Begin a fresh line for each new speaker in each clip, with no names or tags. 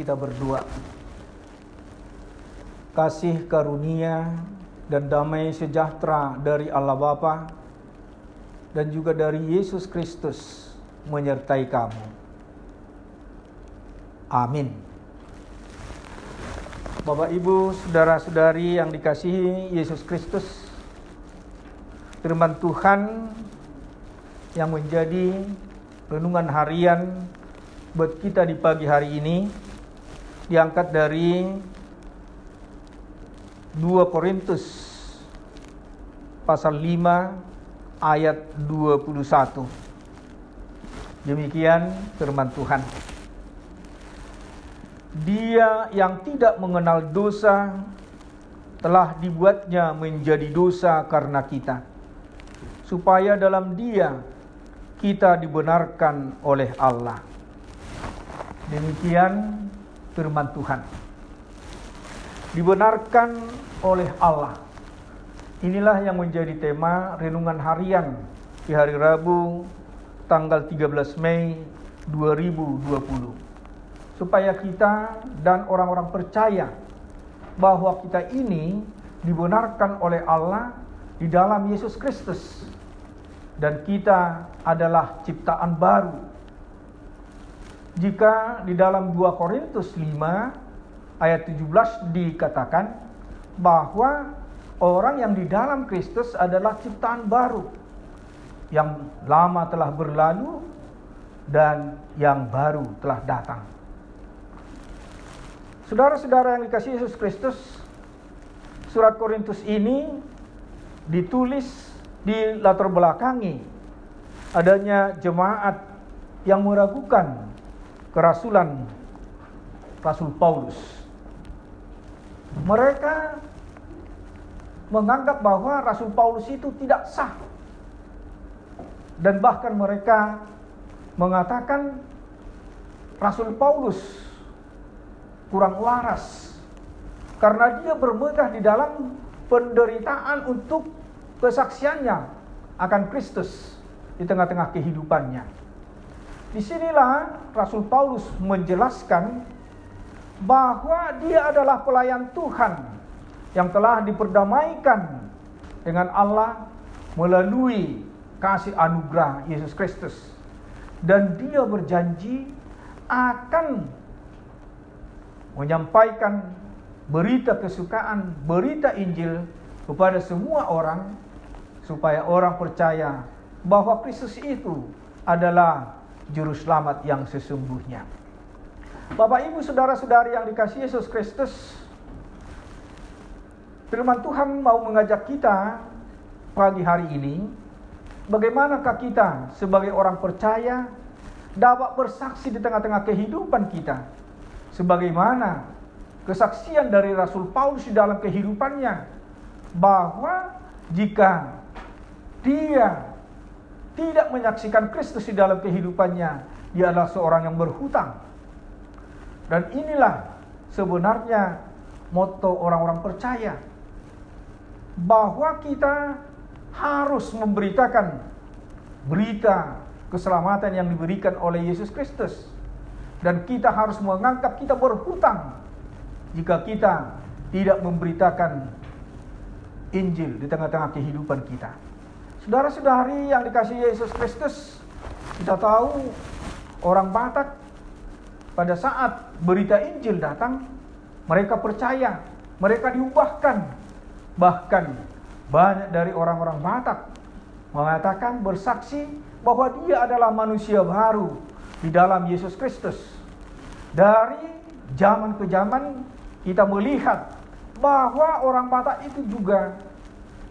kita berdoa. Kasih karunia dan damai sejahtera dari Allah Bapa dan juga dari Yesus Kristus menyertai kamu. Amin. Bapak, Ibu, saudara-saudari yang dikasihi Yesus Kristus, firman Tuhan yang menjadi renungan harian buat kita di pagi hari ini diangkat dari 2 Korintus pasal 5 ayat 21. Demikian firman Tuhan. Dia yang tidak mengenal dosa telah dibuatnya menjadi dosa karena kita, supaya dalam Dia kita dibenarkan oleh Allah. Demikian firman Tuhan. Dibenarkan oleh Allah. Inilah yang menjadi tema renungan harian di hari Rabu tanggal 13 Mei 2020. Supaya kita dan orang-orang percaya bahwa kita ini dibenarkan oleh Allah di dalam Yesus Kristus. Dan kita adalah ciptaan baru. Jika di dalam 2 Korintus 5 ayat 17 dikatakan bahwa orang yang di dalam Kristus adalah ciptaan baru, yang lama telah berlalu dan yang baru telah datang. Saudara-saudara yang dikasihi Yesus Kristus, surat Korintus ini ditulis di latar belakangi adanya jemaat yang meragukan kerasulan Rasul Paulus. Mereka menganggap bahwa Rasul Paulus itu tidak sah. Dan bahkan mereka mengatakan Rasul Paulus kurang waras karena dia bermegah di dalam penderitaan untuk kesaksiannya akan Kristus di tengah-tengah kehidupannya. Disinilah Rasul Paulus menjelaskan bahwa dia adalah pelayan Tuhan yang telah diperdamaikan dengan Allah melalui kasih anugerah Yesus Kristus. Dan dia berjanji akan menyampaikan berita kesukaan, berita Injil kepada semua orang, supaya orang percaya bahwa Kristus itu adalah Juru Selamat yang sesungguhnya. Bapak, Ibu, saudara-saudari yang dikasihi Yesus Kristus, firman Tuhan mau mengajak kita pagi hari ini, bagaimanakah kita sebagai orang percaya dapat bersaksi di tengah-tengah kehidupan kita, sebagaimana kesaksian dari Rasul Paulus di dalam kehidupannya, bahwa jika dia tidak menyaksikan Kristus di dalam kehidupannya, dia adalah seorang yang berhutang. Dan inilah sebenarnya moto orang-orang percaya, bahwa kita harus memberitakan berita keselamatan yang diberikan oleh Yesus Kristus. Dan kita harus menganggap kita berhutang jika kita tidak memberitakan Injil di tengah-tengah kehidupan kita. Saudara-saudari yang dikasihi Yesus Kristus, kita tahu orang Batak pada saat berita Injil datang, mereka percaya, mereka diubahkan. Bahkan banyak dari orang-orang Batak mengatakan, bersaksi bahwa dia adalah manusia baru di dalam Yesus Kristus. Dari zaman ke zaman kita melihat bahwa orang Batak itu juga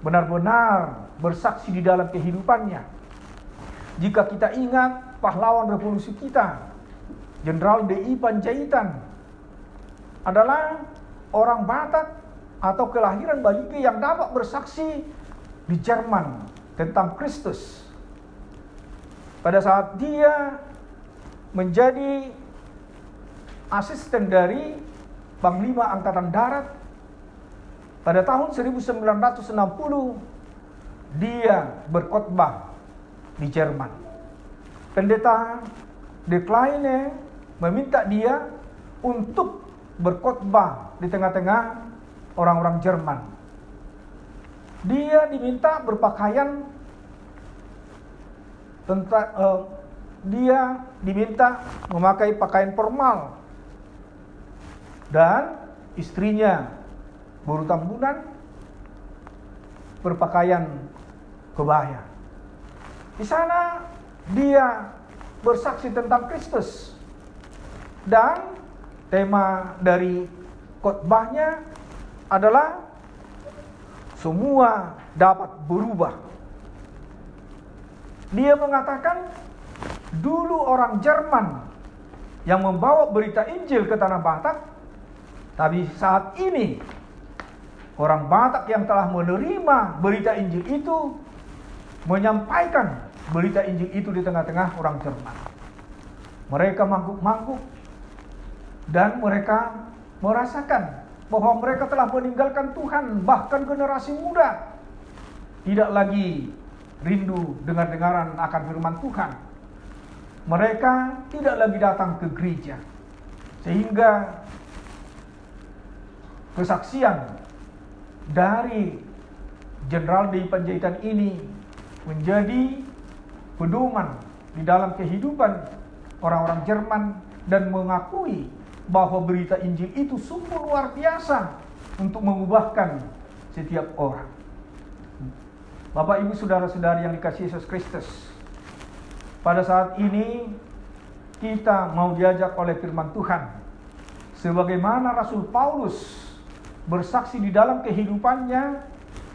benar-benar bersaksi di dalam kehidupannya. Jika kita ingat pahlawan revolusi kita, Jenderal D.I. Panjaitan, adalah orang Batak atau kelahiran Balike yang dapat bersaksi di Jerman tentang Kristus. Pada saat dia menjadi asisten dari Panglima Angkatan Darat, pada tahun 1960 dia berkhotbah di Jerman. Pendeta De Kleine meminta dia untuk berkhotbah di tengah-tengah orang-orang Jerman. Dia diminta berpakaian dia diminta memakai pakaian formal, dan istrinya buruh tambunan berpakaian kebaya. Di sana dia bersaksi tentang Kristus, dan tema dari khotbahnya adalah semua dapat berubah. Dia mengatakan dulu orang Jerman yang membawa berita Injil ke tanah Batak, tapi saat ini orang Batak yang telah menerima berita Injil itu menyampaikan berita Injil itu di tengah-tengah orang Jerman. Mereka mangguk-mangguk dan mereka merasakan bahwa mereka telah meninggalkan Tuhan. Bahkan generasi muda tidak lagi rindu dengar-dengaran akan firman Tuhan. Mereka tidak lagi datang ke gereja, sehingga kesaksian dari Jenderal D. Panjaitan ini menjadi pedoman di dalam kehidupan orang-orang Jerman, dan mengakui bahwa berita Injil itu sungguh luar biasa untuk mengubahkan setiap orang. Bapak, Ibu, saudara-saudari yang dikasihi Yesus Kristus, pada saat ini kita mau diajak oleh firman Tuhan, sebagaimana Rasul Paulus bersaksi di dalam kehidupannya,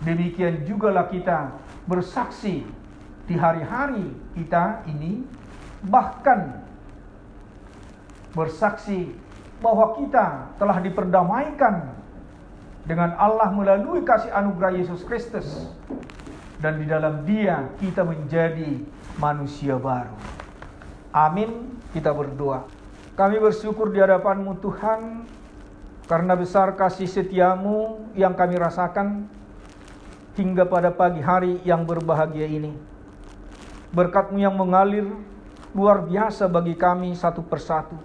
demikian jugalah kita bersaksi di hari-hari kita ini, bahkan bersaksi bahwa kita telah diperdamaikan dengan Allah melalui kasih anugerah Yesus Kristus, dan di dalam Dia kita menjadi manusia baru. Amin. Kita berdoa. Kami bersyukur di hadapan-Mu Tuhan, karena besar kasih setia-Mu yang kami rasakan hingga pada pagi hari yang berbahagia ini. Berkat-Mu yang mengalir luar biasa bagi kami satu persatu.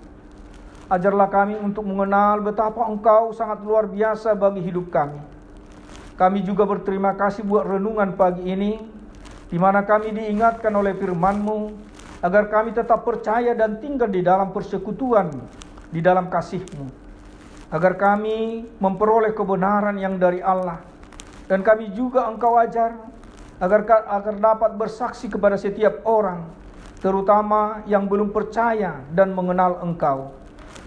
Ajarlah kami untuk mengenal betapa Engkau sangat luar biasa bagi hidup kami. Kami juga berterima kasih buat renungan pagi ini, di mana kami diingatkan oleh firman-Mu, agar kami tetap percaya dan tinggal di dalam persekutuan, di dalam kasih-Mu, agar kami memperoleh kebenaran yang dari Allah. Dan kami juga Engkau ajar, agar dapat bersaksi kepada setiap orang, terutama yang belum percaya dan mengenal Engkau,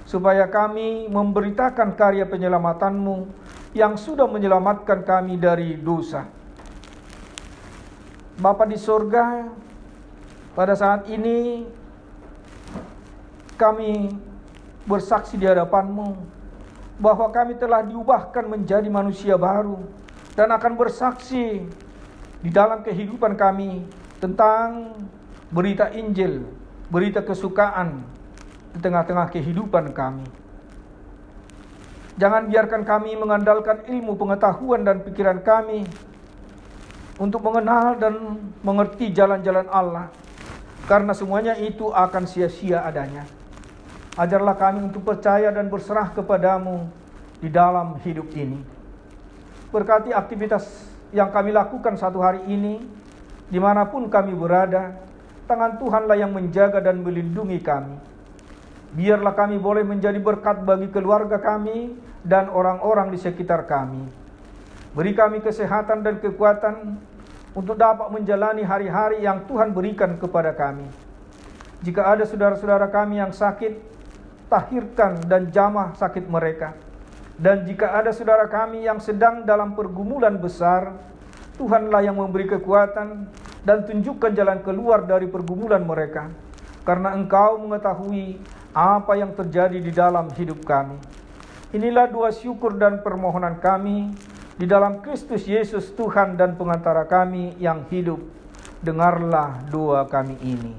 supaya kami memberitakan karya penyelamatanmu yang sudah menyelamatkan kami dari dosa. Bapa di surga, pada saat ini kami bersaksi di hadapan-Mu bahwa kami telah diubahkan menjadi manusia baru, dan akan bersaksi di dalam kehidupan kami tentang berita Injil, berita kesukaan di tengah-tengah kehidupan kami. Jangan biarkan kami mengandalkan ilmu, pengetahuan, dan pikiran kami untuk mengenal dan mengerti jalan-jalan Allah, karena semuanya itu akan sia-sia adanya. Ajarlah kami untuk percaya dan berserah kepadamu di dalam hidup ini. Berkati aktivitas yang kami lakukan satu hari ini, dimanapun kami berada. Tangan Tuhanlah yang menjaga dan melindungi kami. Biarlah kami boleh menjadi berkat bagi keluarga kami dan orang-orang di sekitar kami. Beri kami kesehatan dan kekuatan untuk dapat menjalani hari-hari yang Tuhan berikan kepada kami. Jika ada saudara-saudara kami yang sakit, tahirkan dan jamah sakit mereka. Dan jika ada saudara kami yang sedang dalam pergumulan besar, Tuhanlah yang memberi kekuatan dan tunjukkan jalan keluar dari pergumulan mereka, karena Engkau mengetahui apa yang terjadi di dalam hidup kami. Inilah doa syukur dan permohonan kami di dalam Kristus Yesus Tuhan dan pengantara kami yang hidup. Dengarlah doa kami ini.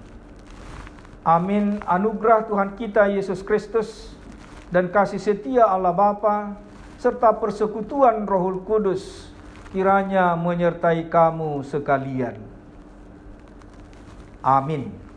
Amin. Anugerah Tuhan kita Yesus Kristus dan kasih setia Allah Bapa serta persekutuan Roh Kudus kiranya menyertai kamu sekalian. Amin.